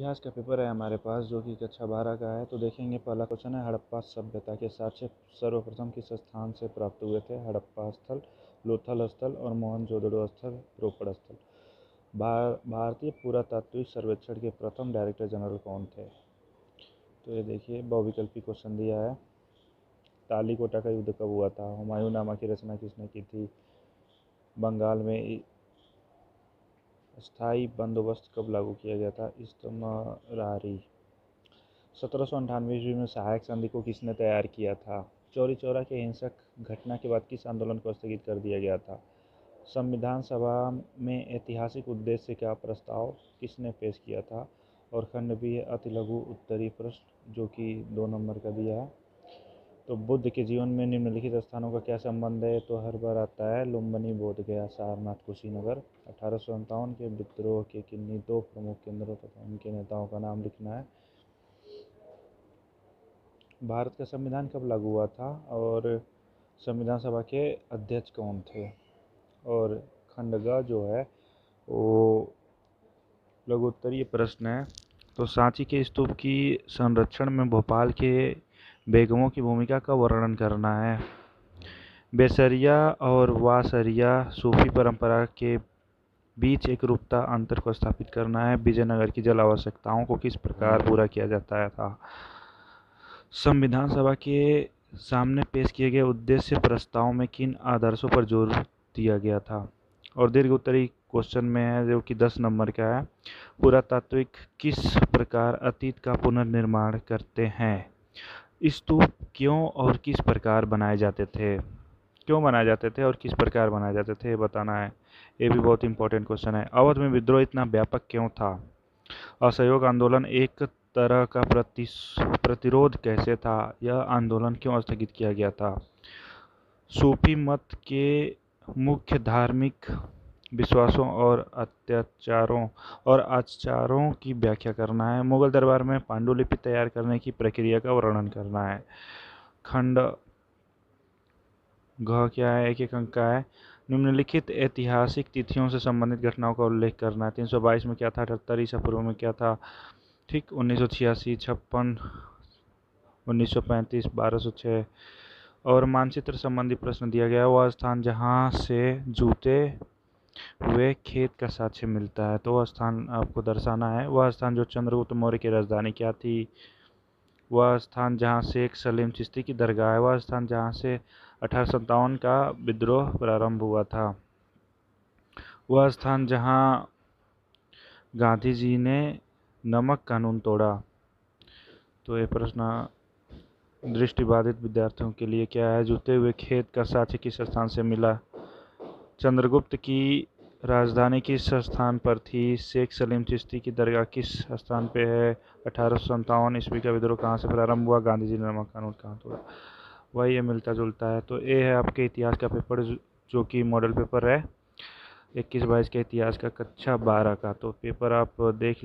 इतिहास का पेपर है हमारे पास जो कि कक्षा 12 का है। तो देखेंगे पहला क्वेश्चन है, हड़प्पा सभ्यता के साक्ष्य सर्वप्रथम किस स्थान से प्राप्त हुए थे? हड़प्पा स्थल, लोथल स्थल और मोहनजोदड़ो स्थल, रोपड़ स्थल। भारतीय पुरातात्विक सर्वेक्षण के प्रथम डायरेक्टर जनरल कौन थे? तो ये देखिए बहुविकल्पी क्वेश्चन दिया है। तालीकोटा का युद्ध कब हुआ था? हुमायूंनामा की रचना किसने की थी? बंगाल में स्थायी बंदोबस्त कब लागू किया गया था? इस्तमरारी। 1798 ईस्वी में सहायक संधि को किसने तैयार किया था? चौरी चौरा के हिंसक घटना के बाद किस आंदोलन को स्थगित कर दिया गया था? संविधान सभा में ऐतिहासिक उद्देश्य का प्रस्ताव किसने पेश किया था? और खंड भी है अतिलघु उत्तरीय प्रश्न जो कि 2 नंबर का दिया है। तो बुद्ध के जीवन में निम्नलिखित स्थानों का क्या संबंध है? तो हर बार आता है लुम्बिनी, बोधगया, सारनाथ, कुशीनगर। 1857 के विद्रोह के किन्हीं 2 प्रमुख केंद्रों तथा उनके नेताओं का नाम लिखना है। भारत का संविधान कब लागू हुआ था और संविधान सभा के अध्यक्ष कौन थे? और खंड ग जो है वो लघु उत्तरीय प्रश्न है। तो सांची के स्तूप की संरक्षण में भोपाल के बेगमों की भूमिका का वर्णन करना है। बेसरिया और वासरिया सूफी परंपरा के बीच एक रूपता अंतर को स्थापित करना है। विजयनगर की जल आवश्यकताओं को किस प्रकार पूरा किया जाता था? संविधान सभा के सामने पेश किए गए उद्देश्य प्रस्ताव में किन आदर्शों पर जोर दिया गया था? और दीर्घ उत्तरी क्वेश्चन में है जो कि 10 नंबर का है। पुरातात्विक किस प्रकार अतीत का पुनर्निर्माण करते हैं? स्तूप क्यों और किस प्रकार बनाए जाते थे? क्यों बनाए जाते थे और किस प्रकार बनाए जाते थे ये बताना है। ये भी बहुत इंपॉर्टेंट क्वेश्चन है। अवध में विद्रोह इतना व्यापक क्यों था? असहयोग आंदोलन एक तरह का प्रतिरोध कैसे था? यह आंदोलन क्यों स्थगित किया गया था? सूफी मत के मुख्य धार्मिक विश्वासों और आचारों की व्याख्या करना है। मुगल दरबार में पांडुलिपि तैयार करने की प्रक्रिया का वर्णन करना है। खंड घ क्या है? 1 अंक का है। निम्नलिखित ऐतिहासिक तिथियों से संबंधित घटनाओं का उल्लेख करना है। 322 में क्या था? 78 ईसा पूर्व में क्या था? ठीक, 1986, 56, 1935, 1206। और मानचित्र संबंधी प्रश्न दिया गया है। वह स्थान जहाँ से जूते हुए खेत का साक्ष्य मिलता है, तो वह स्थान आपको दर्शाना है। वह स्थान जो चंद्रगुप्त मौर्य की राजधानी क्या थी? वह स्थान जहाँ शेख सलीम चिश्ती की दरगाह है। वह स्थान जहाँ से 1857 का विद्रोह प्रारंभ हुआ था। वह स्थान जहाँ गांधी जी ने नमक कानून तोड़ा। तो ये प्रश्न दृष्टिबाधित विद्यार्थियों के लिए क्या है? जूते हुए खेत का साक्ष्य किस स्थान से मिला? चंद्रगुप्त की राजधानी किस स्थान पर थी? शेख सलीम चिश्ती की दरगाह किस स्थान पे है? 1857 ईस्वी का विद्रोह कहाँ से प्रारंभ हुआ? गांधी जी ने नमक कानून कहाँ तोड़ा? वही ये मिलता जुलता है। तो ये है आपके इतिहास का पेपर जो कि मॉडल पेपर है 21-22 के इतिहास का कक्षा 12 का। तो पेपर आप देख